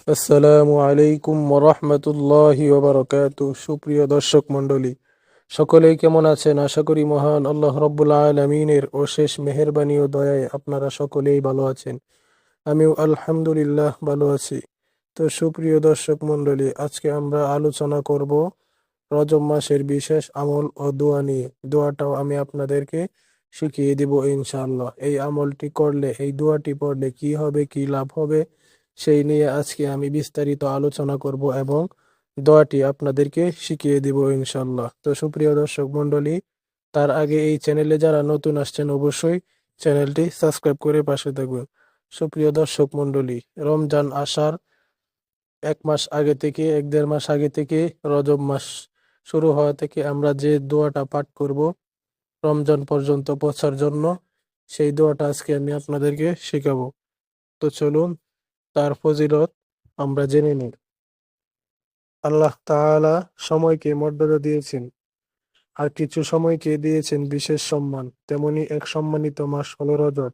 আসসালামু আলাইকুম ওরহমতুল্লাহি ওবারকাতুহ। সুপ্রিয় দর্শক মণ্ডলী, সকলেই কেমন আছেন? আশা করি মহান আল্লাহ রব্বুল আলামিনের অশেষ মেহেরবানি ও দয়ায় আপনারা সকলেই ভালো আছেন। আমিও আলহামদুলিল্লাহ ভালো আছি। তো সুপ্রিয় দর্শক মণ্ডলী, আজকে আমরা আলোচনা করব রজব মাসের বিশেষ আমল ও দোয়া নিয়ে। দোয়াটাও আমি আপনাদেরকে শিখিয়ে দিব ইনশাআল্লাহ। এই আমলটি করলে, এই দোয়াটি পড়লে কি হবে, কি লাভ হবে, সেই নিয়ে আজকে আমি বিস্তারিত আলোচনা করব এবং দোয়াটি আপনাদেরকে শিখিয়ে দিব ইনশাআল্লাহ। তো সুপ্রিয় দর্শক মণ্ডলী, তার আগে এই চ্যানেলে যারা নতুন আসছেন অবশ্যই চ্যানেলটি সাবস্ক্রাইব করে পাশে থাকবেন। সুপ্রিয় দর্শক মণ্ডলী, রমজান আসার 1 মাস আগে থেকে, 1-1.5 মাস আগে থেকে, রজব মাস শুরু হওয়া থেকে আমরা যে দোয়াটা পাঠ করব রমজান পর্যন্ত পৌঁছার জন্য, সেই দোয়াটা আজকে আমি আপনাদেরকে শেখাবো। তো চলুন তার ফজিলত আমরা জেনে নিই। আল্লাহ তাআলা সময়কে মর্যাদা দিয়েছেন, আর কিছু সময়কে দিয়েছেন বিশেষ সম্মান। তেমনি এক সম্মানিত মাস হলো রজব,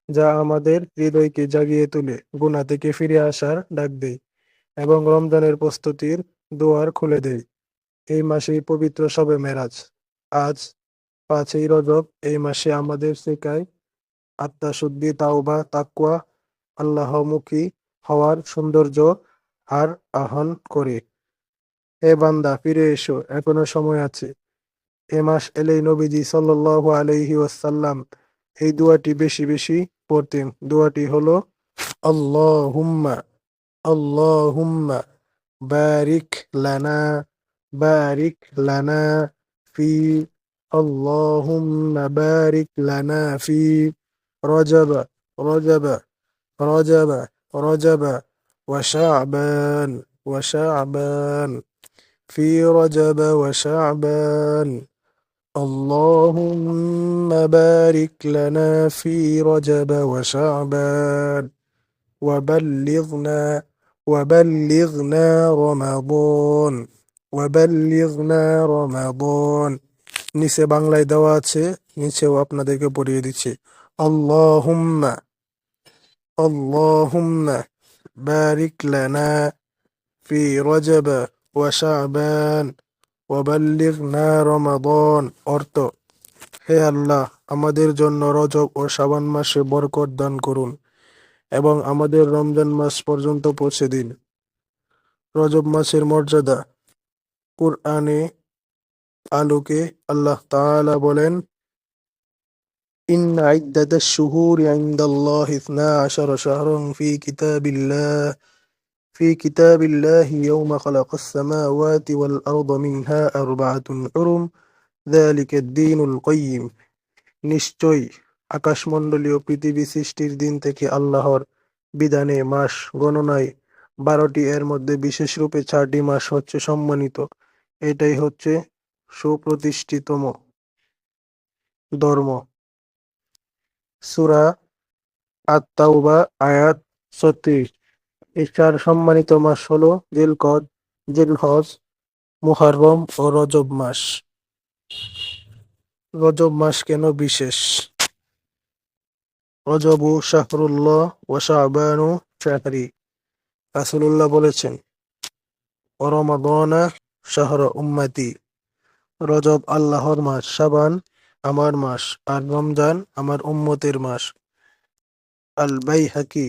যা আমাদের হৃদয়কে জাগিয়ে তুলে, গুনাহ থেকে ফিরে আসার ডাক দেয় এবং রমজানের প্রস্তুতির দুয়ার খুলে দেয়। এই মাসেই পবিত্র শবে মেরাজ। আজ 5ই রজব। এই মাসে আমাদের শেখায় আত্মাশুদ্ধি, তাওবা, তাকওয়া, আল্লাহমুখী হওয়ার সৌন্দর্য আর আহ্বান করে, হে বান্দা ফিরে এসো, এখনো সময় আছে। এ মাস এলেই নবীজি সাল্লাল্লাহু আলাইহি ওয়াসাল্লাম এই দোয়াটি বেশি বেশি পড়তেন। দোয়াটি হলো আল্লাহুম্মা আল্লাহুম্মা বারিক লানা বারিক লানা ফি আল্লাহুম্মা বারিক লানা ফি রজব রজব রজব রজব ওয়া শাবান ওয়া শাবান في رجب وشعبان. اللهم بارك لنا في رجب وشعبان وبلغنا وبلغنا رمضان وبلغنا رمضان. নিচে বাংলায় দেওয়া আছে, নিচেও আপনাদেরকে পড়িয়ে দিচ্ছি। আল্লাহুম্মা আল্লাহুম্মা বারিক লানা ফি রজব ওয়া শাবান ওয়াবাল্লিগনা রমাদান। অর্থ: হে আল্লাহ, আমাদের জন্য রজব ও শাবান মাসে বরকত দান করুন এবং আমাদের রমজান মাস পর্যন্ত পৌঁছে দিন। রজব মাসের মর্যাদা। কুরআনে আলোকে আল্লাহ তাআলা বলেন, ইন্না ইদ্দাতাশ শুহুরি ইনদাল্লাহি 12 শাহরান في كتاب الله يوم خلق السماوات والأرض منها 4 حرم ذلك الدين القيم. নিশ্চয়ই আকাশমণ্ডলীয় পৃথিবী সৃষ্টির দিন থেকে আল্লাহর বিধানে মাস গণনায় 12টি, এর মধ্যে বিশেষ রূপে 4টি মাস হচ্ছে সম্মানিত। এটাই হচ্ছে সুপ্রতিষ্ঠিতম ধর্ম। সূরা আত-তাওবা আয়াত 36। এই 4 সম্মানিত মাস হলো জিলহজ, মুহররম ও রজব মাস। রজব মাস কেন বিশেষ? রজবু শাহরুল্লাহ ওয়া শাবানু শাহরি। রাসূলুল্লাহ বলেছেন, ও রমাদানা শাহর উম্মতি। রজব আল্লাহর মাস, শাবান আমার মাস, আর রমজান আমার উম্মতের মাস। আল বাইহাকি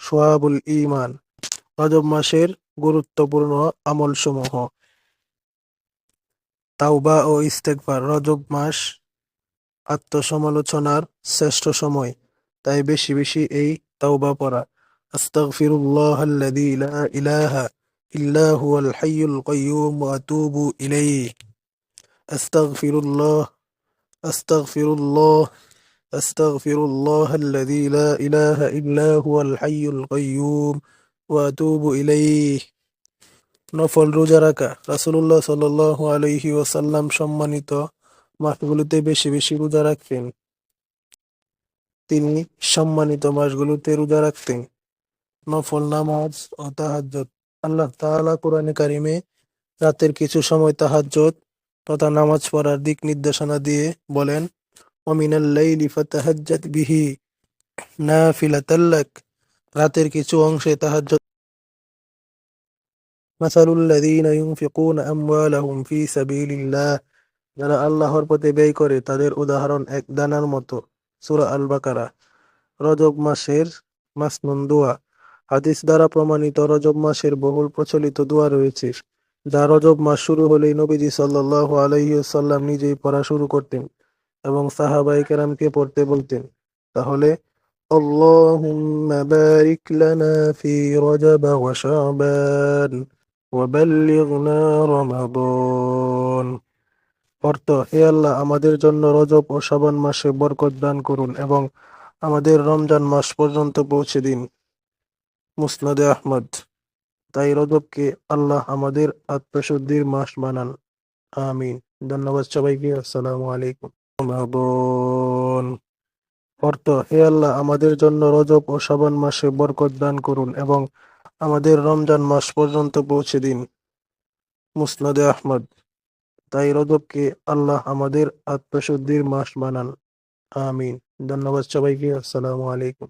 শুআবুল ঈমান। রজব মাসের গুরুত্বপূর্ণ আমলসমূহ: তাওবা ও ইস্তেগফার। রজব মাস আত্মসমালোচনার শ্রেষ্ঠ সময়, তাই বেশি বেশি এই তাওবা পড়া। আস্তাগফিরুল্লাহাল্লাযী লা ইলাহা ইল্লা হুয়াল হাইয়ুল কাইয়্যুম ওয়া আতুবু ইলাইহি। আস্তাগফিরুল্লাহ আস্তাগফিরুল্লাহ আস্তাগফিরুল্লাহাল্লাযী লা ইলাহা ইল্লা হুয়াল হাইয়ুল কাইয়্যুম ওয়া আতুবু ইলাইহি। নফল রোজা রাখা। রাসূলুল্লাহ সাল্লাল্লাহু আলাইহি ওয়াসাল্লাম সম্মানিত মাসগুলোতে বেশি বেশি রোজা রাখতেন। তিনি সম্মানিত মাসগুলোতে রোজা রাখতেন। নফল নামাজ ও তাহাজ্জুদ। আল্লাহ তাআলা কোরআনে কারিমে রাতের কিছু সময় তাহাজ্জুদ তথা নামাজ পড়ার দিক নির্দেশনা দিয়ে বলেন, ওয়া মিনাল লাইলি ফাতাহাজ্জাদ বিহি নাফিলাতাল লাক। রাতের কিছু অংশে তাহাজ্জুদ মাসালুল্লাযীনা ইউনফিকুনা আমওয়ালাহুম ফী সাবিলিল্লাহ, যারা আল্লাহর পথে ব্যয় করে তাদের উদাহরণ এক দানার মতো। সূরা আল বাকারা। রজব মাসের মাসনুন দোয়া। হাদিস দ্বারা প্রমাণিত রজব মাসের বহুল প্রচলিত দোয়া রয়েছে, যা রজব মাস শুরু হলেই নবীজি সাল্লাল্লাহু আলাইহি ওয়াসাল্লাম নিজেই পড়া শুরু করতেন এবং সাহাবায়ে কেরামকে পড়তে বলতেন। তাহলে আল্লাহুম্মা বারিক লানা ফি রজব ওয়া শাবান ওয়া বাল্লিগনা রমাদান। অর্থ: হে আল্লাহ, আমাদের জন্য রজব ও শাবান মাসে বরকত দান করুন এবং আমাদের রমজান মাস পর্যন্ত পৌঁছে দিন। মুসনাদে আহমদ। তাই রজবকে আল্লাহ আমাদের আত্মশুদ্ধির মাস বানান। আমিন। ধন্যবাদ সবাইকে। আসসালামু আলাইকুম। রমাদান। অর্থ: হে আল্লাহ, আমাদের জন্য রজব ও শাবান মাসে বরকত দান করুন এবং আমাদের রমজান মাস পর্যন্ত পৌঁছে দিন। মুসনাদে আহমদ। তাই রজবকে আল্লাহ আমাদের আত্মশুদ্ধির মাস বানান। আমিন। ধন্যবাদ সবাইকে। আসসালামু আলাইকুম।